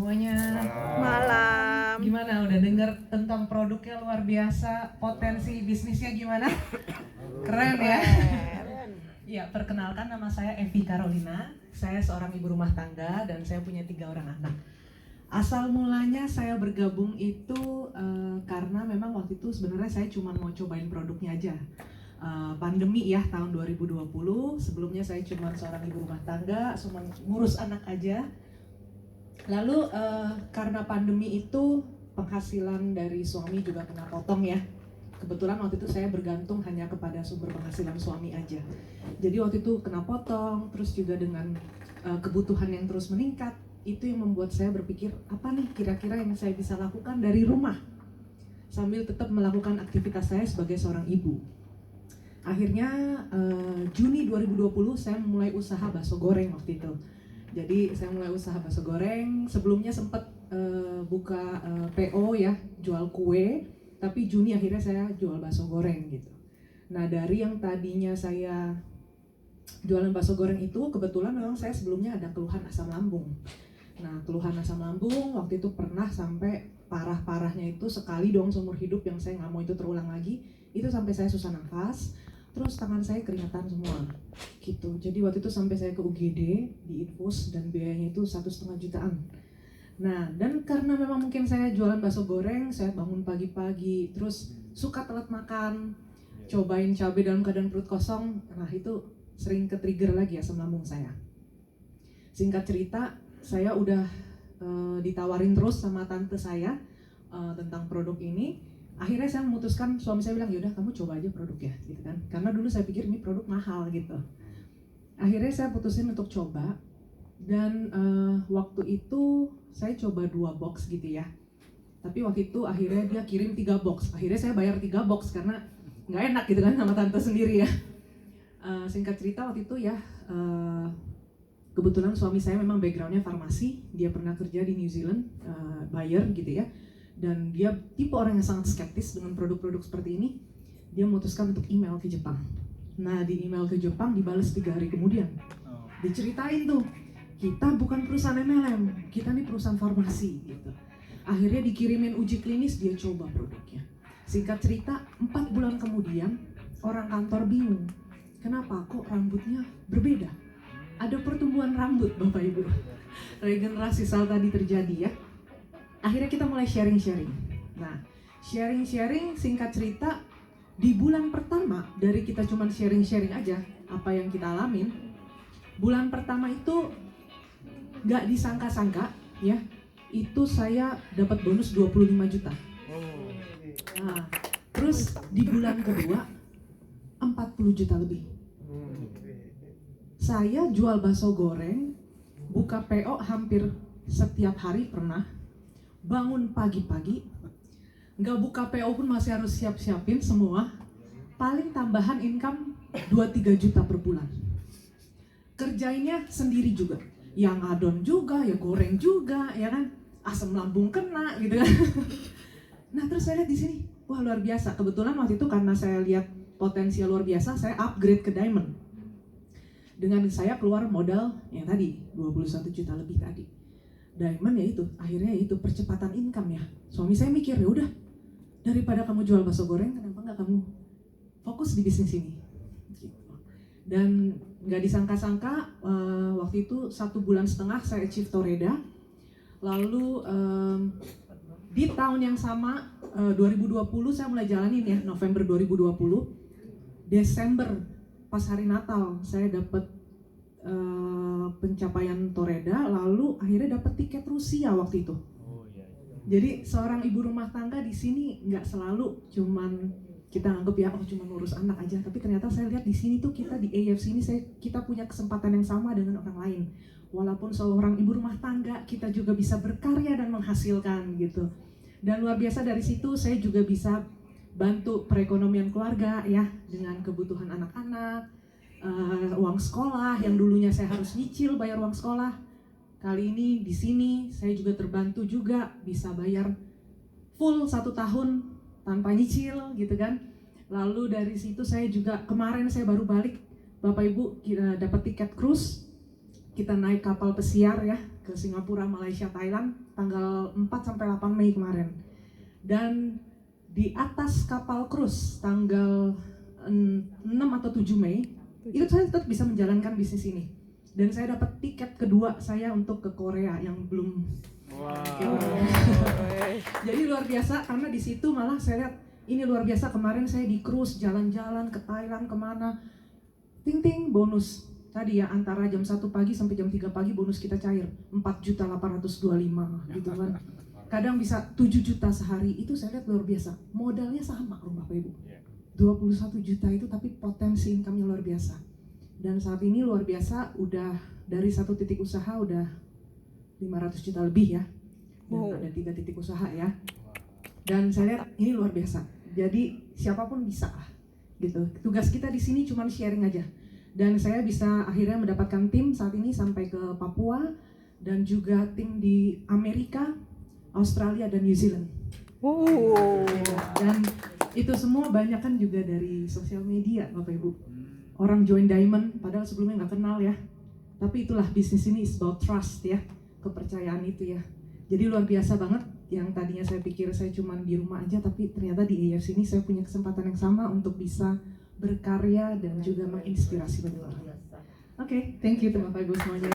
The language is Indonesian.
semuanya. Malam. Gimana, udah dengar tentang produknya luar biasa, potensi bisnisnya gimana? Keren ya? Ya, perkenalkan, nama saya Evi Carolina. Saya seorang ibu rumah tangga dan saya punya 3 orang anak. Asal mulanya saya bergabung itu karena memang waktu itu sebenarnya saya cuma mau cobain produknya aja. Pandemi ya, tahun 2020. Sebelumnya saya cuma seorang ibu rumah tangga, cuma ngurus anak aja. Lalu karena pandemi itu penghasilan dari suami juga kena potong ya. Kebetulan waktu itu saya bergantung hanya kepada sumber penghasilan suami aja. Jadi waktu itu kena potong, terus juga dengan kebutuhan yang terus meningkat, itu yang membuat saya berpikir, apa nih kira-kira yang saya bisa lakukan dari rumah sambil tetap melakukan aktivitas saya sebagai seorang ibu. Akhirnya Juni 2020 saya mulai usaha bakso goreng waktu itu. Jadi saya mulai usaha bakso goreng. Sebelumnya sempat buka PO ya, jual kue. Tapi Juni akhirnya saya jual bakso goreng gitu. Nah, dari yang tadinya saya jualan bakso goreng itu, kebetulan memang saya sebelumnya ada keluhan asam lambung. Nah, keluhan asam lambung waktu itu pernah sampai parah-parahnya itu sekali dong seumur hidup yang saya nggak mau itu terulang lagi. Itu sampai saya susah nafas, terus tangan saya keringatan semua gitu. Jadi waktu itu sampai saya ke UGD, diinfus, dan biayanya itu 1,5 jutaan. Nah, dan karena memang mungkin saya jualan bakso goreng, saya bangun pagi-pagi, terus suka telat makan, cobain cabai dalam keadaan perut kosong, nah itu sering ke-trigger lagi asam lambung saya. Singkat cerita, saya udah ditawarin terus sama tante saya tentang produk ini. Akhirnya saya memutuskan, suami saya bilang, yaudah kamu coba aja produknya, gitu kan. Karena dulu saya pikir ini produk mahal gitu. Akhirnya saya putusin untuk coba. Dan waktu itu saya coba 2 box gitu ya. Tapi waktu itu akhirnya dia kirim 3 box. Akhirnya saya bayar 3 box karena nggak enak gitu kan sama tante sendiri ya. Singkat cerita waktu itu ya, kebetulan suami saya memang backgroundnya farmasi. Dia pernah kerja di New Zealand, buyer gitu ya. Dan dia tipe orang yang sangat skeptis dengan produk-produk seperti ini. Dia memutuskan untuk email ke Jepang. Nah, di email ke Jepang dibalas 3 hari kemudian. Diceritain tuh, kita bukan perusahaan MLM, kita nih perusahaan farmasi gitu. Akhirnya dikirimin uji klinis, dia coba produknya. Singkat cerita, 4 bulan kemudian orang kantor bingung, kenapa kok rambutnya berbeda? Ada pertumbuhan rambut Bapak Ibu. Regenerasi sel tadi terjadi ya. Akhirnya kita mulai sharing-sharing. Nah, sharing-sharing singkat cerita, di bulan pertama dari kita cuma sharing-sharing aja apa yang kita alamin, bulan pertama itu nggak disangka-sangka ya, itu saya dapat bonus 25 juta. Nah, terus di bulan kedua 40 juta lebih. Saya jual bakso goreng, buka PO hampir setiap hari pernah, bangun pagi-pagi, nggak buka PO pun masih harus siap-siapin semua, paling tambahan income 2-3 juta per bulan. Kerjainnya sendiri juga, yang adon juga, ya goreng juga, ya kan, asam lambung kena gitu kan. Nah, terus saya lihat di sini, wah luar biasa. Kebetulan waktu itu karena saya lihat potensial luar biasa, saya upgrade ke diamond. Dengan saya keluar modal yang tadi 21 juta lebih tadi. Diamond ya itu, akhirnya itu percepatan income ya. Suami saya mikir, ya udah, daripada kamu jual bakso goreng, kenapa nggak kamu fokus di bisnis ini? Dan nggak disangka-sangka waktu itu 1,5 bulan saya achieve Toreda. Lalu di tahun yang sama 2020 saya mulai jalanin ya, November 2020. Desember pas hari Natal saya dapat pencapaian Toreda, lalu akhirnya dapat tiket Rusia waktu itu. Jadi seorang ibu rumah tangga di sini nggak selalu cuman kita anggap ya, oh cuma ngurus anak aja, tapi ternyata saya lihat di sini tuh kita di AFC ini kita punya kesempatan yang sama dengan orang lain. Walaupun seorang ibu rumah tangga, kita juga bisa berkarya dan menghasilkan gitu. Dan luar biasa dari situ saya juga bisa bantu perekonomian keluarga ya, dengan kebutuhan anak-anak, uang sekolah yang dulunya saya harus nyicil bayar uang sekolah. Kali ini di sini saya juga terbantu juga bisa bayar full 1 tahun tanpa nyicil gitu kan. Lalu dari situ saya juga kemarin saya baru balik Bapak Ibu dapat tiket cruise, kita naik kapal pesiar ya, ke Singapura, Malaysia, Thailand tanggal 4 sampai 8 Mei kemarin. Dan di atas kapal cruise tanggal 6 atau 7 Mei itu saya tetap bisa menjalankan bisnis ini. Dan saya dapat tiket kedua saya untuk ke Korea yang belum. Wow. Jadi luar biasa karena di situ malah saya lihat ini luar biasa. Kemarin saya di cruise jalan-jalan ke Thailand kemana, ting bonus tadi ya, antara jam 1 pagi sampai jam 3 pagi bonus kita cair 4.825 gitu kan. Kadang bisa 7 juta sehari, itu saya lihat luar biasa. Modalnya sama loh Bapak Ibu, 21 juta itu, tapi potensi income-nya luar biasa. Dan saat ini luar biasa, udah dari satu titik usaha udah 500 juta lebih ya. Dan ada 3 titik usaha ya. Dan saya lihat ini luar biasa. Jadi siapapun bisa gitu. Tugas kita di sini cuma sharing aja. Dan saya bisa akhirnya mendapatkan tim saat ini sampai ke Papua dan juga tim di Amerika, Australia dan New Zealand. Dan itu semua banyak kan juga dari sosial media Bapak Ibu. Orang join Diamond padahal sebelumnya nggak kenal ya. Tapi itulah bisnis ini is about trust ya, kepercayaan itu ya. Jadi luar biasa banget. Yang tadinya saya pikir saya cuma di rumah aja, tapi ternyata di AFC ini saya punya kesempatan yang sama untuk bisa berkarya dan juga menginspirasi banyak orang. Oke, thank you teman-teman semuanya.